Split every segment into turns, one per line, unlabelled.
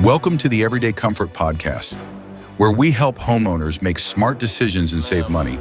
Welcome to the Everyday Comfort Podcast, where we help homeowners make smart decisions and save money,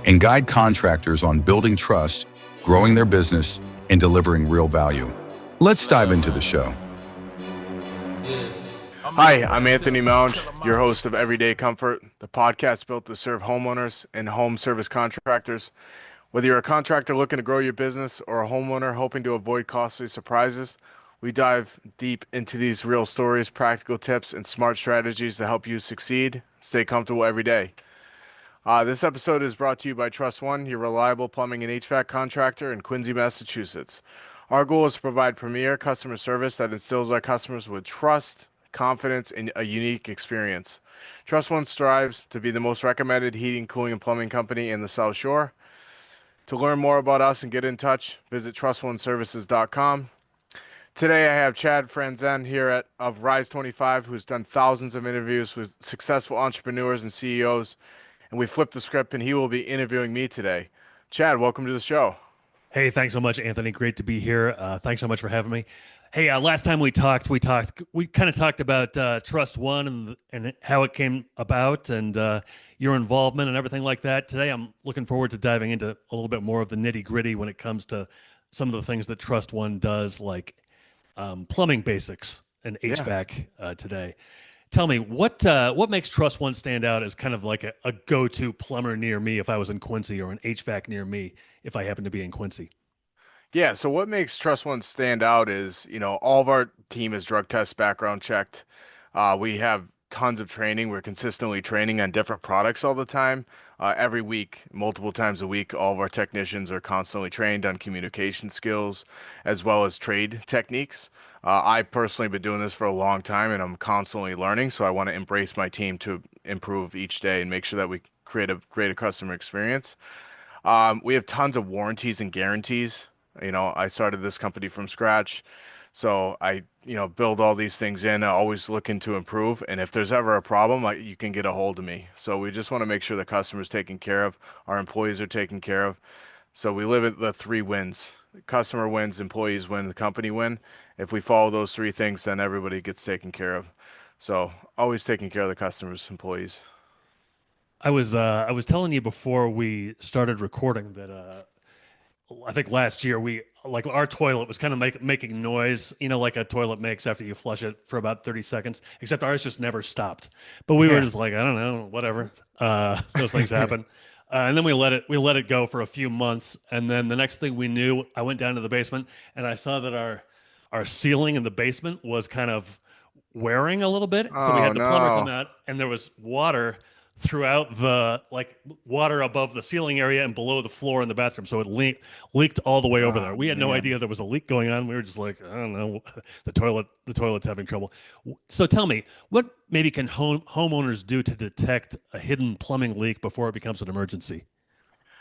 and guide contractors on building trust, growing their business, and delivering real value. Let's dive into the show.
Hi, I'm Anthony Mound, your host of Everyday Comfort, the podcast built to serve homeowners and home service contractors. Whether you're a contractor looking to grow your business or a homeowner hoping to avoid costly surprises, we dive deep into these real stories, practical tips, and smart strategies to help you succeed, stay comfortable every day. This episode is brought to you by Trust One, your reliable plumbing and HVAC contractor in Quincy, Massachusetts. Our goal is to provide premier customer service that instills our customers with trust, confidence, and a unique experience. Trust One strives to be the most recommended heating, cooling, and plumbing company in the South Shore. To learn more about us and get in touch, visit trustoneservices.com. Today I have Chad Franzen here of Rise 25, who's done thousands of interviews with successful entrepreneurs and CEOs, and we flipped the script and he will be interviewing me today. Chad, welcome to the show.
Hey, thanks so much, Anthony. Great to be here. Thanks so much for having me. Hey, last time we kind of talked about Trust One and how it came about and your involvement and everything like that. Today, I'm looking forward to diving into a little bit more of the nitty gritty when it comes to some of the things that Trust One does, like plumbing basics and HVAC today. Tell me, what makes Trust One stand out as kind of like a go-to plumber near me if I was in Quincy, or an HVAC near me if I happen to be in Quincy?
Yeah, so what makes Trust One stand out is, all of our team is drug test background checked. We have tons of training. We're consistently training on different products all the time. Every week, multiple times a week, all of our technicians are constantly trained on communication skills as well as trade techniques. I personally have been doing this for a long time and I'm constantly learning, so I want to embrace my team to improve each day and make sure that we create a great customer experience. We have tons of warranties and guarantees. I started this company from scratch, so I, build all these things in, always looking to improve. And if there's ever a problem, you can get a hold of me. So we just want to make sure the customer's taken care of, our employees are taken care of. So we live at the three wins. Customer wins, employees win, the company win. If we follow those three things, then everybody gets taken care of. So always taking care of the customers, employees.
I was telling you before we started recording that I think last year our toilet was kind of making noise, like a toilet makes after you flush it for about 30 seconds, except ours just never stopped. But we were just like, I don't know, whatever. Those things happen. And then we let it go for a few months. And then the next thing we knew, I went down to the basement and I saw that our ceiling in the basement was kind of wearing a little bit. So we had the plumber come out and there was water throughout water above the ceiling area and below the floor in the bathroom. So it leaked all the way over there. We had no idea there was a leak going on. We were just like, I don't know, the toilet's having trouble. So tell me, what maybe can homeowners do to detect a hidden plumbing leak before it becomes an emergency?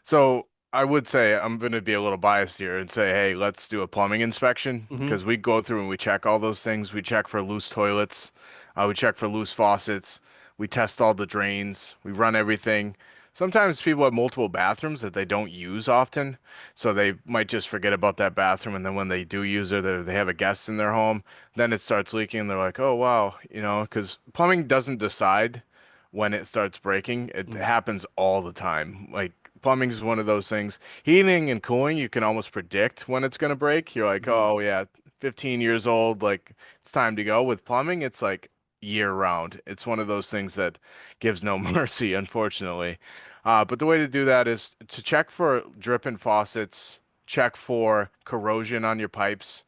So I would say I'm going to be a little biased here and say, hey, let's do a plumbing inspection
Mm-hmm.
because we go through and we check all those things. We check for loose toilets, we check for loose faucets, we test all the drains, we run everything. Sometimes people have multiple bathrooms that they don't use often, so they might just forget about that bathroom, and then when they do use it, they have a guest in their home, then it starts leaking, and they're like, oh wow, because plumbing doesn't decide when it starts breaking. It happens all the time. Like plumbing is one of those things. Heating and cooling, you can almost predict when it's going to break. You're like, oh yeah, 15 years old, like it's time to go. With plumbing, it's like year round. It's one of those things that gives no mercy, unfortunately. But the way to do that is to check for dripping faucets, check for corrosion on your pipes,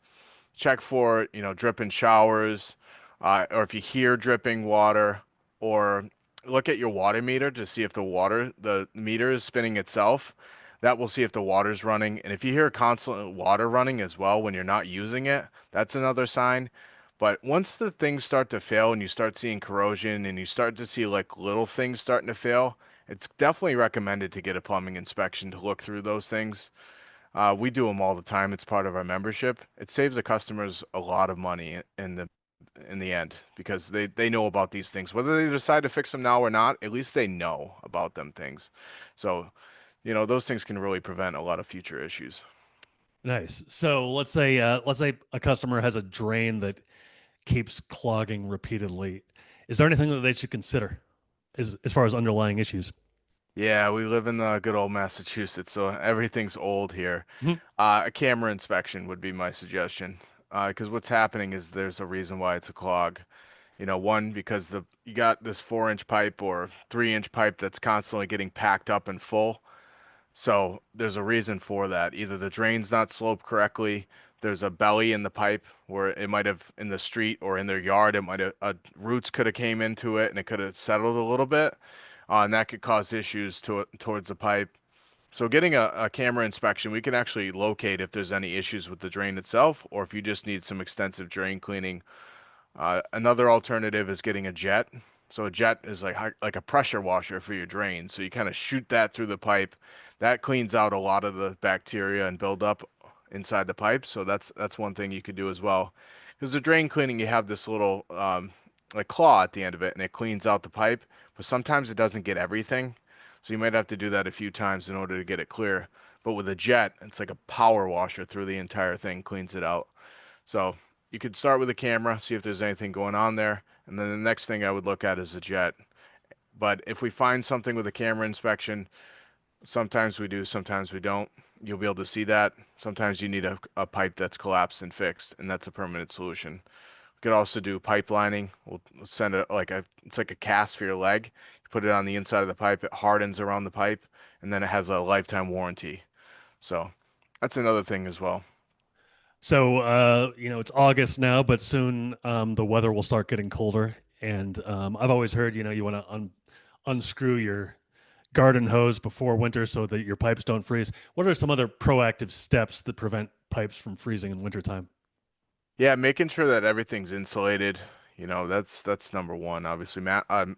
check for, dripping showers, or if you hear dripping water, or look at your water meter to see if the meter is spinning itself. That will see if the water's running. And if you hear constant water running as well when you're not using it, that's another sign. But once the things start to fail and you start seeing corrosion and you start to see like little things starting to fail, it's definitely recommended to get a plumbing inspection to look through those things. We do them all the time. It's part of our membership. It saves the customers a lot of money in the end because they know about these things. Whether they decide to fix them now or not, at least they know about them things. So, those things can really prevent a lot of future issues.
Nice. So let's say a customer has a drain that keeps clogging repeatedly. Is there anything that they should consider as far as underlying issues?
Yeah, we live in good old Massachusetts, so everything's old here.
Mhm.
A camera inspection would be my suggestion. Because what's happening is there's a reason why it's a clog. One, because you got this 4-inch pipe or 3-inch pipe that's constantly getting packed up and full. So there's a reason for that. Either the drain's not sloped correctly, there's a belly in the pipe where it might have in the street or in their yard, it might have roots could have came into it and it could have settled a little bit, and that could cause issues towards the pipe. So getting a camera inspection, we can actually locate if there's any issues with the drain itself, or if you just need some extensive drain cleaning. Another alternative is getting a jet. So a jet is like a pressure washer for your drain. So you kind of shoot that through the pipe. That cleans out a lot of the bacteria and buildup inside the pipe. So that's one thing you could do as well. Because the drain cleaning, you have this little like claw at the end of it, and it cleans out the pipe. But sometimes it doesn't get everything. So you might have to do that a few times in order to get it clear. But with a jet, it's like a power washer through the entire thing, cleans it out. So you could start with a camera, see if there's anything going on there, and then the next thing I would look at is a jet. But if we find something with a camera inspection, sometimes we do, sometimes we don't. You'll be able to see that. Sometimes you need a pipe that's collapsed and fixed, and that's a permanent solution. We could also do pipe lining. We'll send it it's like a cast for your leg. You put it on the inside of the pipe, it hardens around the pipe, and then it has a lifetime warranty. So that's another thing as well.
So, it's August now, but soon the weather will start getting colder. And I've always heard, you want to unscrew your garden hose before winter so that your pipes don't freeze. What are some other proactive steps that prevent pipes from freezing in wintertime?
Yeah, making sure that everything's insulated, that's number one. Obviously,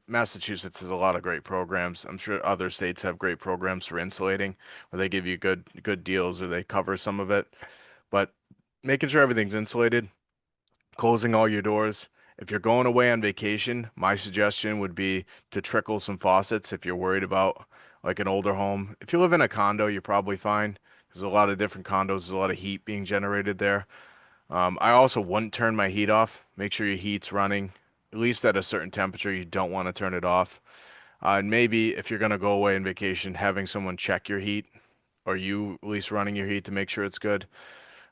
Massachusetts has a lot of great programs. I'm sure other states have great programs for insulating, where they give you good deals or they cover some of it. But making sure everything's insulated, closing all your doors. If you're going away on vacation, my suggestion would be to trickle some faucets if you're worried about like an older home. If you live in a condo, you're probably fine. There's a lot of different condos, there's a lot of heat being generated there. I also wouldn't turn my heat off. Make sure your heat's running, at least at a certain temperature. You don't want to turn it off. And maybe if you're going to go away on vacation, having someone check your heat or you at least running your heat to make sure it's good.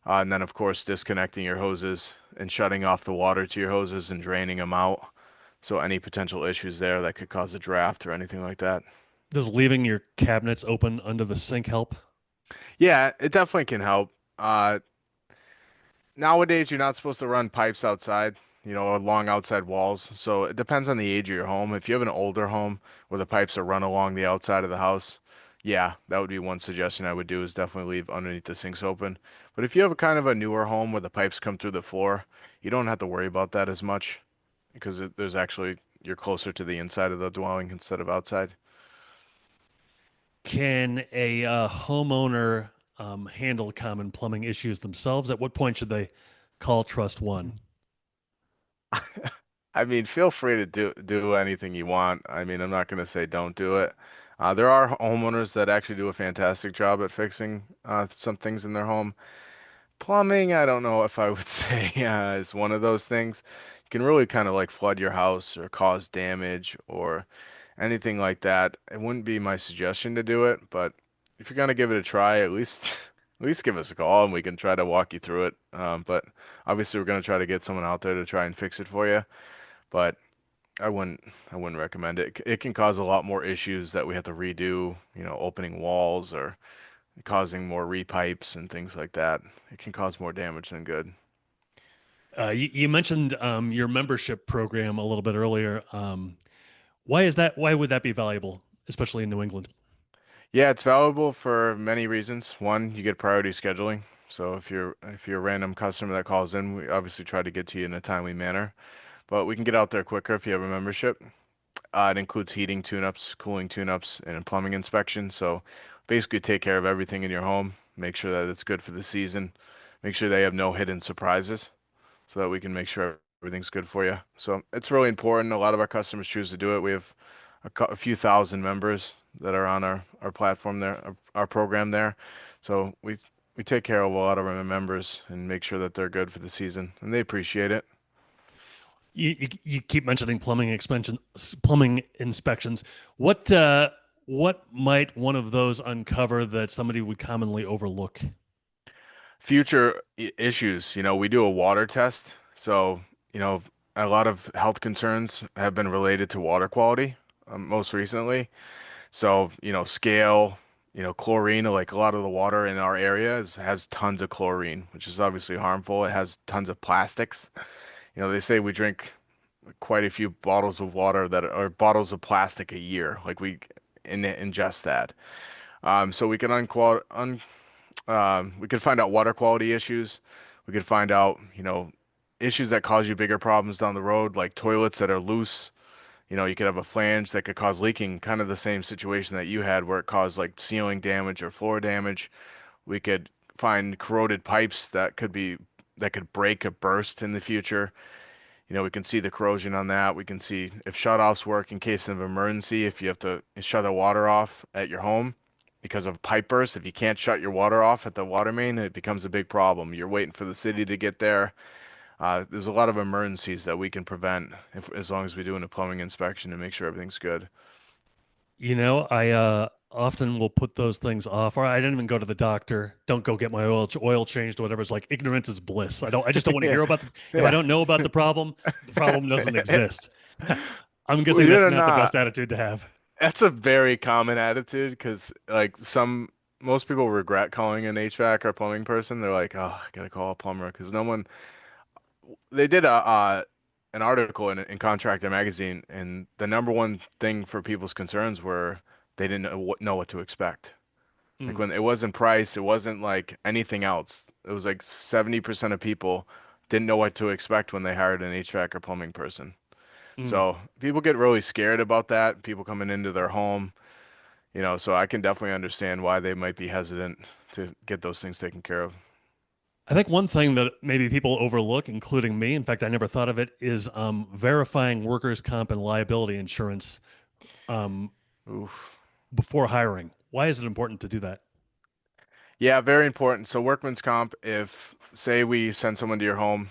And then, of course, disconnecting your hoses and shutting off the water to your hoses and draining them out. So any potential issues there that could cause a draft or anything like that.
Does leaving your cabinets open under the sink help?
Yeah, it definitely can help. Nowadays, you're not supposed to run pipes outside, along outside walls. So it depends on the age of your home. If you have an older home where the pipes are run along the outside of the house, yeah, that would be one suggestion I would do is definitely leave underneath the sinks open. But if you have a kind of a newer home where the pipes come through the floor, you don't have to worry about that as much because there's actually you're closer to the inside of the dwelling instead of outside.
Can a homeowner handle common plumbing issues themselves? At what point should they call Trust One?
I mean, feel free to do anything you want. I mean, I'm not going to say don't do it. There are homeowners that actually do a fantastic job at fixing some things in their home. Plumbing, I don't know if I would say is one of those things. You can really kind of like flood your house or cause damage or anything like that. It wouldn't be my suggestion to do it, but if you're gonna give it a try, at least at least give us a call and we can try to walk you through it. But obviously we're gonna try to get someone out there to try and fix it for you. But I wouldn't recommend it. It can cause a lot more issues that we have to redo, opening walls or causing more repipes and things like that. It can cause more damage than good.
You mentioned your membership program a little bit earlier. Why is that? Why would that be valuable, especially in New England?
Yeah, it's valuable for many reasons. One, you get priority scheduling. So if you're a random customer that calls in, we obviously try to get to you in a timely manner. But we can get out there quicker if you have a membership. It includes heating tune-ups, cooling tune-ups, and a plumbing inspection. So basically take care of everything in your home. Make sure that it's good for the season. Make sure they have no hidden surprises so that we can make sure everything's good for you. So it's really important. A lot of our customers choose to do it. We have a few thousand members that are on our platform there, our program there. So we take care of a lot of our members and make sure that they're good for the season, and they appreciate it.
You keep mentioning plumbing inspections. What might one of those uncover that somebody would commonly overlook?
Future issues, we do a water test. So, you know, a lot of health concerns have been related to water quality, most recently. So, scale, chlorine, like a lot of the water in our area has tons of chlorine, which is obviously harmful. It has tons of plastics. They say we drink quite a few bottles of water that are bottles of plastic a year. Like ingest that. So we could find out water quality issues. We could find out, issues that cause you bigger problems down the road, like toilets that are loose. You could have a flange that could cause leaking, kind of the same situation that you had where it caused like ceiling damage or floor damage. We could find corroded pipes that could break or burst in the future. We can see the corrosion on that. We can see if shutoffs work in case of emergency, if you have to shut the water off at your home because of pipe burst. If you can't shut your water off at the water main, it becomes a big problem. You're waiting for the city to get there. There's a lot of emergencies that we can prevent as long as we do a plumbing inspection to make sure everything's good.
I often will put those things off, or I didn't even go to the doctor. Don't go get my oil changed or whatever. It's like ignorance is bliss. I just don't want to
Yeah,
hear about if I
yeah.
don't know about the problem doesn't exist. I'm guessing
Believe it
that's
or
not the
not,
best attitude to have.
that's a very common attitude because like most people regret calling an HVAC or plumbing person. They're like, oh, I gotta call a plumber because no one. They did a an article in Contractor magazine, and the number one thing for people's concerns were they didn't know what to expect. Like
Mm,
when it wasn't price, it wasn't like anything else. It was like 70% of people didn't know what to expect when they hired an HVAC or plumbing person.
mm.
So people get really scared about that, people coming into their home, so I can definitely understand why they might be hesitant to get those things taken care of.
I think one thing that maybe people overlook, including me, in fact, I never thought of it, is verifying workers' comp and liability insurance um,
Oof.
before hiring. Why is it important to do that?
Yeah, very important. So workman's comp, if say we send someone to your home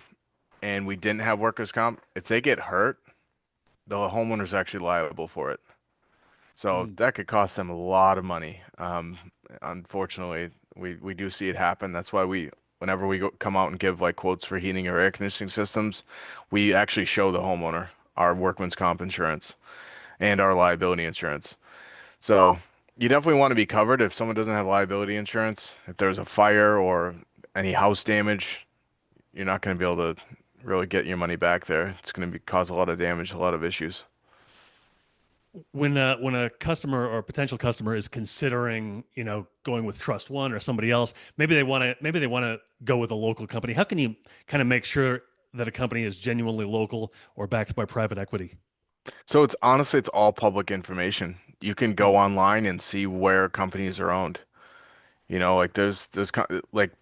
and we didn't have workers' comp, if they get hurt, the homeowner's actually liable for it. So
Mm,
that could cost them a lot of money. Unfortunately, we do see it happen. That's why whenever we come out and give like quotes for heating or air conditioning systems, we actually show the homeowner our workman's comp insurance and our liability insurance. So you definitely want to be covered if someone doesn't have liability insurance. If there's a fire or any house damage, you're not going to be able to really get your money back there. It's going to cause a lot of damage, a lot of issues.
when a customer or a potential customer is considering, going with Trust One or somebody else, maybe they want to go with a local company. How can you kind of make sure that a company is genuinely local or backed by private equity?
So it's honestly, it's all public information. You can go
Mm,
online and see where companies are owned. Like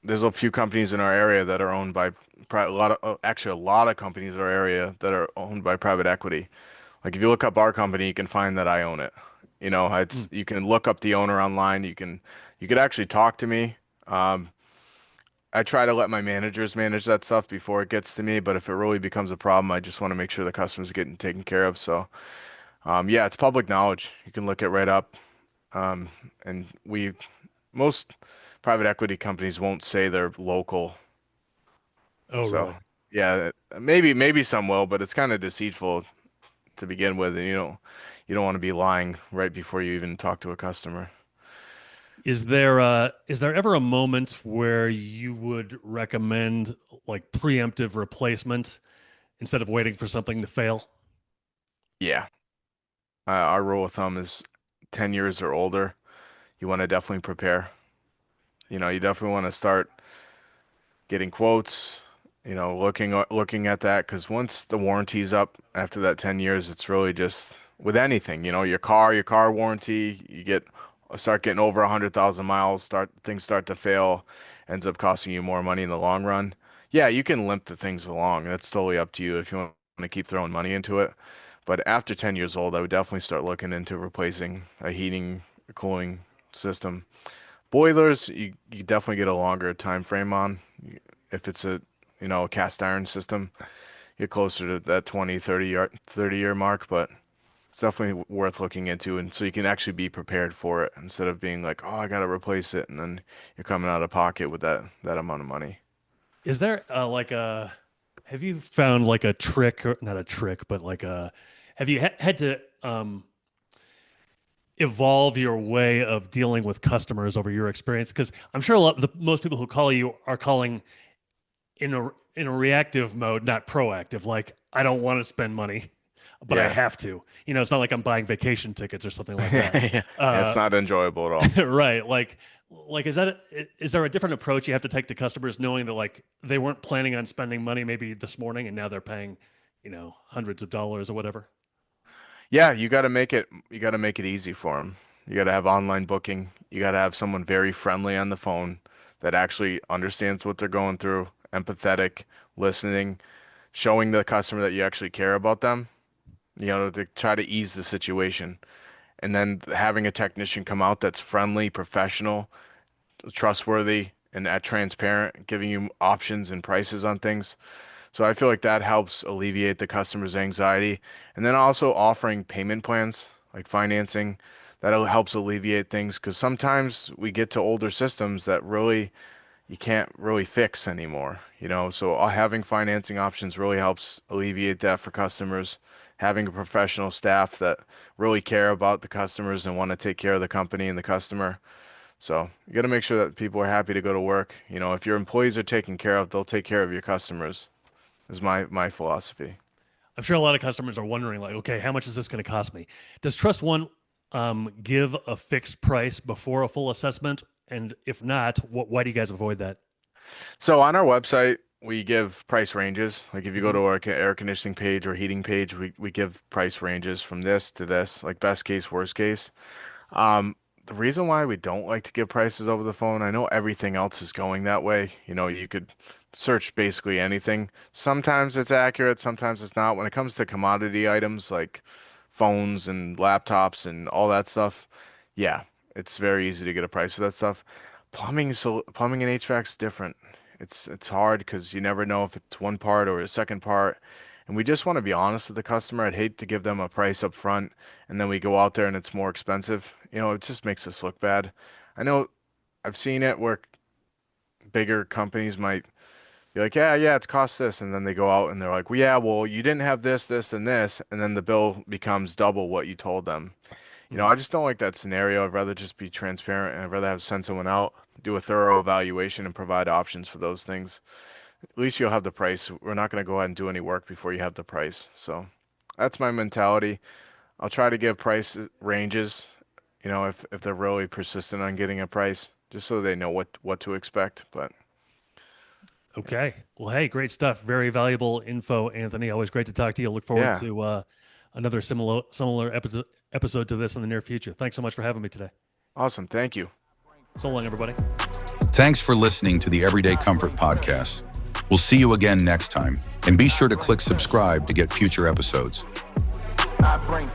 there's a few companies in our area that are owned by a lot of actually a lot of companies in our area that are owned by private equity. Like if you look up our company, you can find that I own it.
mm.
You can look up the owner online. You could actually talk to me. Um, I try to let my managers manage that stuff before it gets to me, but if it really becomes a problem, I just want to make sure the customers are getting taken care of. So, yeah, it's public knowledge. You can look it right up. Um, and most private equity companies won't say they're local.
Oh,
So,
really?
yeah, maybe some will, but it's kind of deceitful to begin with, and you don't want to be lying right before you even talk to a customer.
Is there ever a moment where you would recommend like preemptive replacement instead of waiting for something to fail?
Yeah. Our rule of thumb is 10 years or older. You want to definitely prepare. You definitely want to start getting quotes, looking at that because once the warranty's up after that 10 years, it's really just with anything, your car warranty, start getting over 100,000 miles, things start to fail, ends up costing you more money in the long run. Yeah, you can limp the things along. That's totally up to you if you want to keep throwing money into it. But after 10 years old, I would definitely start looking into replacing a heating, cooling system. Boilers, you definitely get a longer time frame on. If it's a cast iron system, get closer to that 20, 30 year mark, but it's definitely worth looking into, and so you can actually be prepared for it instead of being like, oh, I got to replace it, and then you're coming out of pocket with that amount of money.
Is there like a, have you found like a trick, or not a trick, but like a, have you had to evolve your way of dealing with customers over your experience? Because I'm sure most people who call you are calling in a reactive mode, not proactive. Like, I don't want to spend money, but I
Yeah.
have to. It's not like I'm buying vacation tickets or something like that.
Yeah, it's not enjoyable at all.
Right. Like is there a different approach you have to take to customers, knowing that like they weren't planning on spending money maybe this morning and now they're paying, hundreds of dollars or whatever?
Yeah, you got to make it easy for them. You got to have online booking. You got to have someone very friendly on the phone that actually understands what they're going through, empathetic, listening, showing the customer that you actually care about them, to try to ease the situation. And then having a technician come out that's friendly, professional, trustworthy, and transparent, giving you options and prices on things. So I feel like that helps alleviate the customer's anxiety. And then also offering payment plans, like financing, that helps alleviate things, because sometimes we get to older systems that really you can't really fix anymore. So having financing options really helps alleviate that for customers. Having a professional staff that really care about the customers and want to take care of the company and the customer. So you got to make sure that people are happy to go to work. If your employees are taken care of, they'll take care of your customers, is my philosophy.
I'm sure a lot of customers are wondering, like, okay, how much is this going to cost me? Does Trust One give a fixed price before a full assessment? And if not, why do you guys avoid that?
So on our website, we give price ranges. Like if you go
Mhm.
to our air conditioning page or heating page, we give price ranges from this to this, like best case, worst case. The reason why we don't like to give prices over the phone, I know everything else is going that way. You could search basically anything. Sometimes it's accurate, sometimes it's not. When it comes to commodity items like phones and laptops and all that stuff, yeah, it's very easy to get a price for that stuff. Plumbing and HVAC's different. It's hard because you never know if it's one part or a second part. And we just want to be honest with the customer. I'd hate to give them a price up front and then we go out there and it's more expensive. It just makes us look bad. I know I've seen it where bigger companies might be like, yeah, yeah, it's cost this. And then they go out and they're like, well, yeah, well, you didn't have this, this, and this. And then the bill becomes double what you told them.
Mhm.
I just don't like that scenario. I'd rather just be transparent and I'd rather send someone out, do a thorough evaluation and provide options for those things. At least you'll have the price. We're not going to go ahead and do any work before you have the price. So that's my mentality. I'll try to give price ranges, if they're really persistent on getting a price, just so they know what to expect. But
Okay. Well, hey, great stuff. Very valuable info, Anthony. Always great to talk to you. Look forward
yeah,
to another similar episode to this in the near future. Thanks so much for having me today.
awesome. Thank you.
So long, everybody.
Thanks for listening to the Everyday Comfort Podcast. We'll see you again next time, and be sure to click subscribe to get future episodes.
I bring